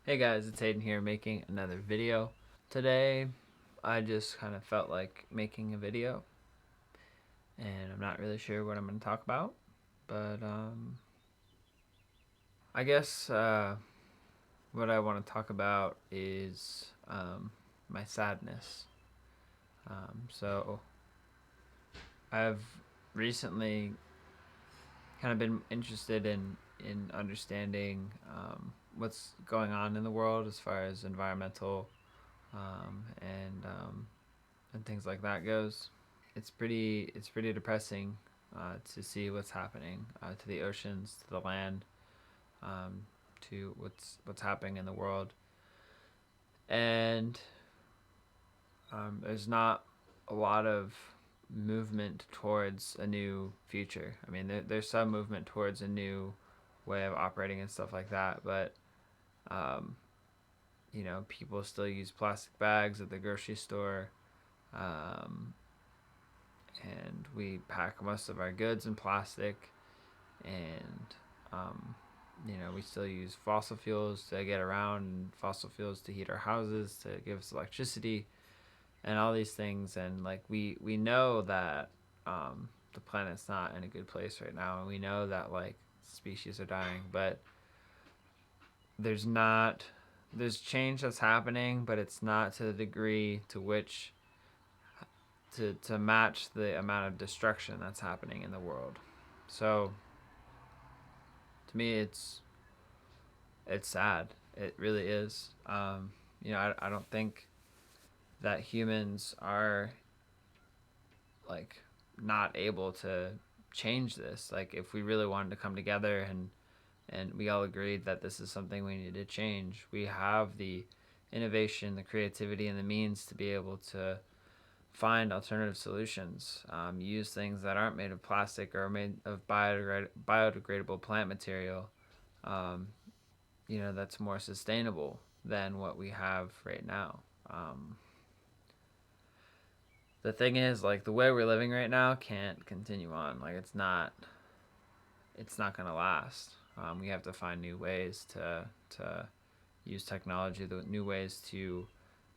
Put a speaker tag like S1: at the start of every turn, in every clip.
S1: Hey guys, it's Aiden here making another video. Today, I just kind of felt like making a video, and I'm not really sure what I'm going to talk about, but I guess what I want to talk about is my sadness. So, I've recently kind of been interested in understanding what's going on in the world as far as environmental and things like that goes. It's pretty depressing to see what's happening to the oceans, to the land, um, to what's happening in the world, and there's not a lot of movement towards a new future. I mean, there's some movement towards a new way of operating and stuff like that, but um, people still use plastic bags at the grocery store. Um, and we pack most of our goods in plastic, and we still use fossil fuels to get around, and fossil fuels to heat our houses, to give us electricity, and all these things. And like we know that the planet's not in a good place right now, and we know that like species are dying, but there's not there's change that's happening, but it's not to the degree to which to match the amount of destruction that's happening in the world. So to me, it's sad. It really is. I don't think that humans are like not able to change this. Like if we really wanted to come together and we all agreed that this is something we need to change, we have the innovation, the creativity, and the means to be able to find alternative solutions. Use things that aren't made of plastic or made of biodegradable plant material. Um, that's more sustainable than what we have right now. The thing is, like the way we're living right now can't continue on. Like it's not gonna last. We have to find new ways to use technology, the new ways to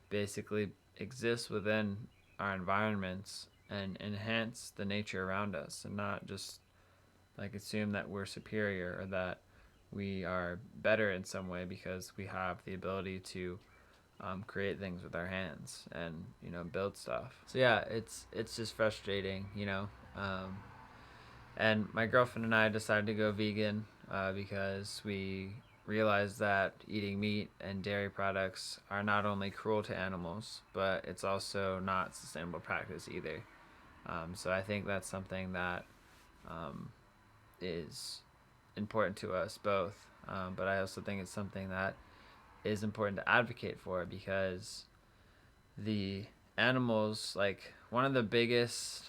S1: basically exist within our environments and enhance the nature around us, and not just like assume that we're superior or that we are better in some way because we have the ability to create things with our hands and build stuff. So yeah, it's just frustrating, and my girlfriend and I decided to go vegan because we realized that eating meat and dairy products are not only cruel to animals, but it's also not sustainable practice either. So I think that's something that um, is important to us both. But I also think it's something that is important to advocate for, because the animals, like one of the biggest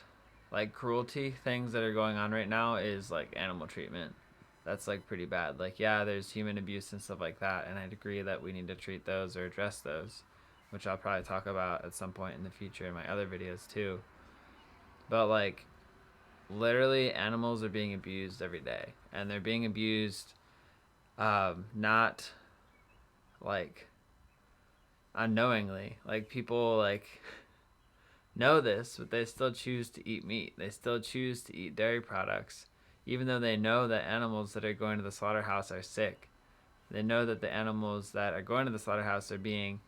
S1: like cruelty things that are going on right now is like animal treatment. That's like pretty bad. Like yeah, there's human abuse and stuff like that, and I'd agree that we need to treat those or address those, which I'll probably talk about at some point in the future in my other videos too. But like literally animals are being abused every day, and they're being abused not like unknowingly. Like people like know this, but they still choose to eat meat. They still choose to eat dairy products, even though they know that animals that are going to the slaughterhouse are sick. They know that the animals that are going to the slaughterhouse are being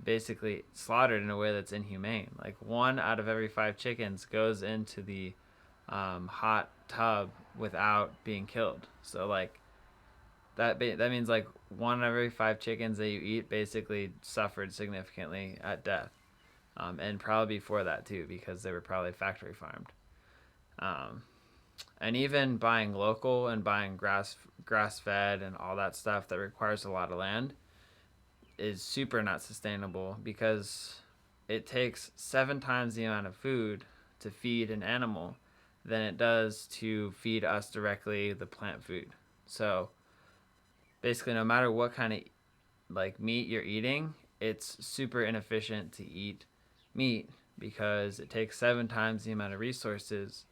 S1: basically slaughtered in a way that's inhumane. Like 1 out of every 5 chickens goes into the hot tub without being killed. So like that means like 1 out of every 5 chickens that you eat basically suffered significantly at death, and probably before that too, because they were probably factory farmed. Um, and even buying local and buying grass fed and all that stuff that requires a lot of land is super not sustainable, because it takes 7 times the amount of food to feed an animal than it does to feed us directly the plant food. So basically, no matter what kind of like meat you're eating, it's super inefficient to eat meat, because it takes 7 times the amount of resources,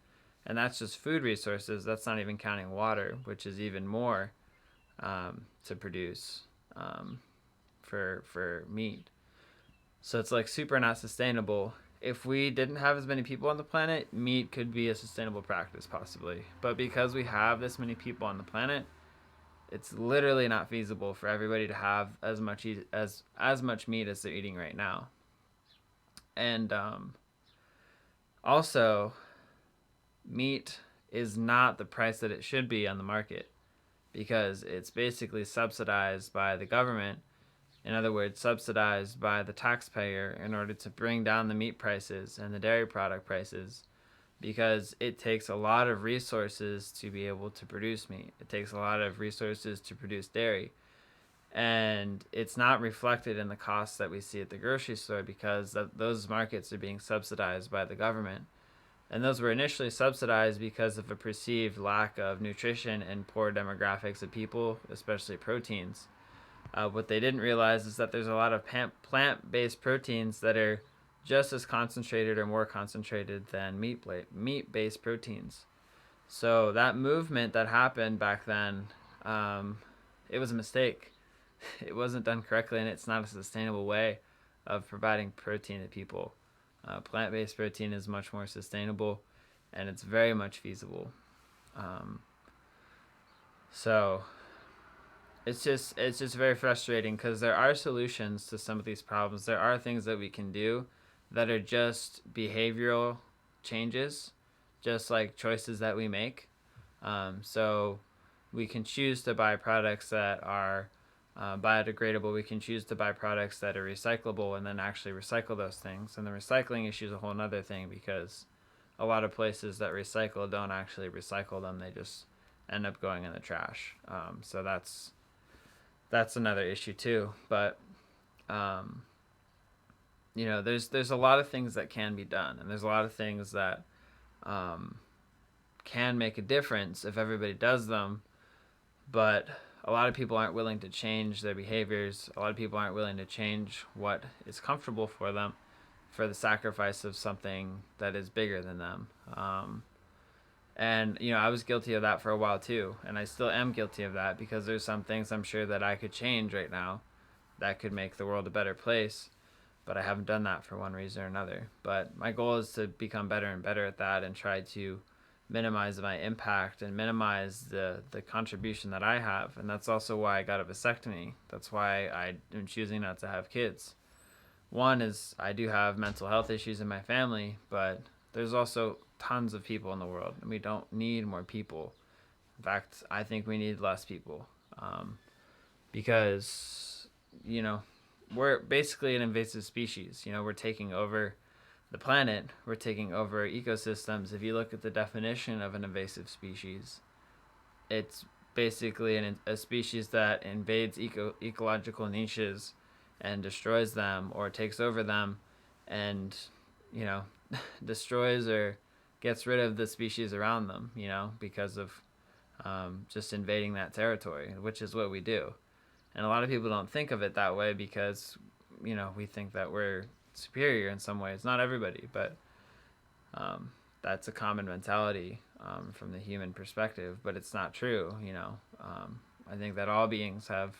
S1: and that's just food resources. That's not even counting water, which is even more to produce. for meat. So it's like super not sustainable. If we didn't have as many people on the planet, meat could be a sustainable practice possibly. But because we have this many people on the planet, it's literally not feasible for everybody to have as much meat as they're eating right now. And also, meat is not the price that it should be on the market because it's basically subsidized by the government. In other words, subsidized by the taxpayer in order to bring down the meat prices and the dairy product prices because it takes a lot of resources to be able to produce meat. It takes a lot of resources to produce dairy. And it's not reflected in the costs that we see at the grocery store because those markets are being subsidized by the government. And those were initially subsidized because of a perceived lack of nutrition and poor demographics of people, especially proteins. What they didn't realize is that there's a lot of plant-based proteins that are just as concentrated or more concentrated than meat-based proteins. So that movement that happened back then, it was a mistake. It wasn't done correctly, and it's not a sustainable way of providing protein to people. Plant-based protein is much more sustainable, and it's very much feasible. Um, so it's just very frustrating because there are solutions to some of these problems. There are things that we can do that are just behavioral changes, just like choices that we make. So we can choose to buy products that are biodegradable. We can choose to buy products that are recyclable and then actually recycle those things. And the recycling issue is a whole other thing because a lot of places that recycle don't actually recycle them. They just end up going in the trash. So that's another issue too. But um, there's a lot of things that can be done, and there's a lot of things that um, can make a difference if everybody does them. But a lot of people aren't willing to change their behaviors. A lot of people aren't willing to change what is comfortable for them for the sacrifice of something that is bigger than them. And I was guilty of that for a while too, and I still am guilty of that because there's some things I'm sure that I could change right now that could make the world a better place, but I haven't done that for one reason or another. But my goal is to become better and better at that and try to minimize my impact and minimize the contribution that I have. And that's also why I got a vasectomy. That's why I am choosing not to have kids. One is I do have mental health issues in my family, but there's also tons of people in the world, and we don't need more people. In fact, I think we need less people because, we're basically an invasive species. We're taking over the planet, we're taking over ecosystems. If you look at the definition of an invasive species, it's basically a species that invades ecological niches and destroys them or takes over them and, destroys or gets rid of the species around them, because of just invading that territory, which is what we do. And a lot of people don't think of it that way because, we think that we're superior in some ways. Not everybody, but that's a common mentality from the human perspective, but it's not true. I think that all beings have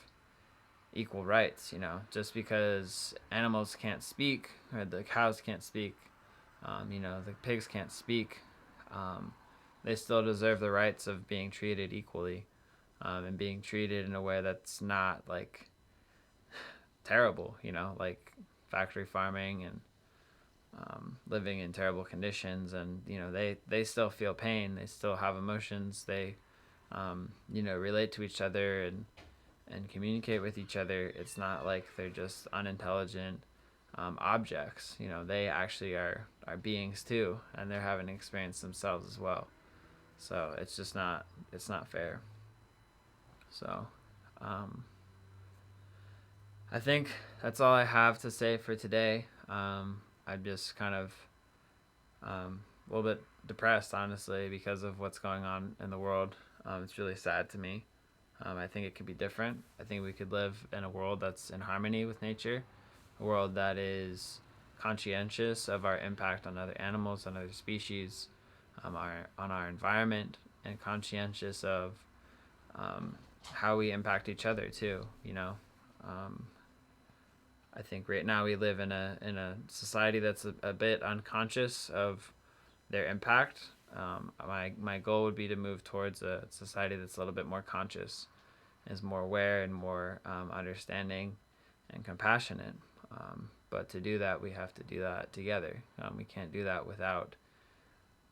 S1: equal rights. Just because animals can't speak or the cows can't speak, the pigs can't speak, they still deserve the rights of being treated equally and being treated in a way that's not like terrible, like factory farming and living in terrible conditions. And they still feel pain, they still have emotions, they relate to each other and communicate with each other. It's not like they're just unintelligent objects. They actually are beings too, and they're having an experience themselves as well. So it's not fair. So I think that's all I have to say for today. I'm just kind of a little bit depressed, honestly, because of what's going on in the world. It's really sad to me. I think it could be different. I think we could live in a world that's in harmony with nature, a world that is conscientious of our impact on other animals, on other species, on our environment, and conscientious of how we impact each other too. I think right now we live in a society that's a bit unconscious of their impact. My goal would be to move towards a society that's a little bit more conscious, is more aware and more understanding and compassionate. But to do that, we have to do that together. We can't do that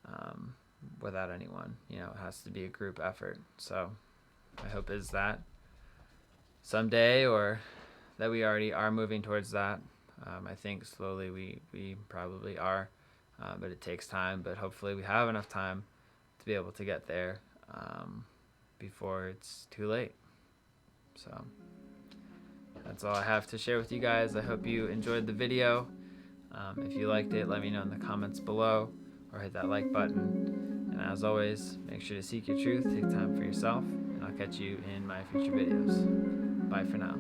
S1: um, without anyone. You know, it has to be a group effort. So my hope is that someday, or that we already are moving towards that. I think slowly we probably are, but it takes time. But hopefully we have enough time to be able to get there before it's too late. So that's all I have to share with you guys. I hope you enjoyed the video. If you liked it, let me know in the comments below, or hit that like button. And as always, make sure to seek your truth, take time for yourself, and I'll catch you in my future videos. Bye for now.